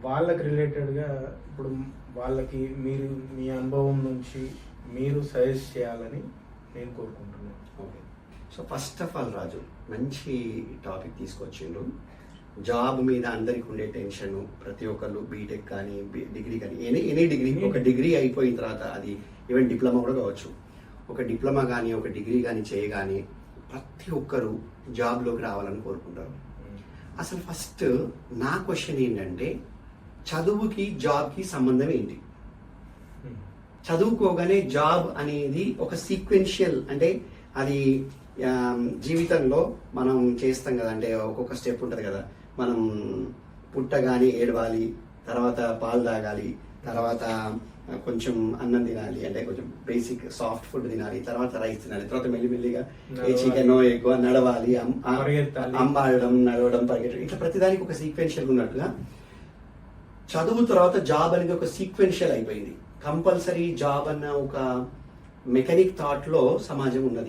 వాళ్ళకి రిలేటెడ్గా ఇప్పుడు వాళ్ళకి మీరు మీ అనుభవం నుంచి మీరు సజెస్ట్ చేయాలని నేను కోరుకుంటున్నాను. Okay, so first of all Raju మంచి టాపిక్ తీసుకొచ్చిండ్రు. జాబ్ మీద అందరికి ఉండే టెన్షన్, ప్రతి ఒక్కళ్ళు బీటెక్ కానీ డిగ్రీ కానీ ఎనీ డిగ్రీ, ఒక డిగ్రీ అయిపోయిన తర్వాత అది ఈవెన్ డిప్లొమా కూడా కావచ్చు, ఒక డిప్లొమా కానీ ఒక డిగ్రీ కానీ చేయగానే ప్రతి ఒక్కరు జాబ్లోకి రావాలని కోరుకుంటారు. అసలు ఫస్ట్ నా క్వశ్చన్ ఏంటంటే, చదువుకి జాబ్కి సంబంధం ఏంటి? చదువుకోగానే జాబ్ అనేది ఒక సీక్వెన్షియల్, అంటే అది జీవితంలో మనం చేస్తాం కదా, అంటే ఒక్కొక్క స్టెప్ ఉంటుంది కదా. మనం పుట్టగానే ఏడవాలి, తర్వాత పాలు తాగాలి, తర్వాత కొంచెం అన్నం తినాలి, అంటే కొంచెం బేసిక్ సాఫ్ట్ ఫుడ్ తినాలి, తర్వాత రైస్ తినాలి, తర్వాత మెల్లిమెల్లిగా ఏ చికెన్ ఎక్కువ నడవాలి, అంబాడడం, నడవడం, పరిగెట్టడం, ఇట్లా ప్రతిదానికి ఒక సీక్వెన్షియల్ ఉన్నట్టుగా చదువు తర్వాత జాబ్ అనేది ఒక సీక్వెన్షియల్ అయిపోయింది. కంపల్సరీ జాబ్ అన్న ఒక మెకానిక్ థాట్ లో సమాజం ఉన్నది.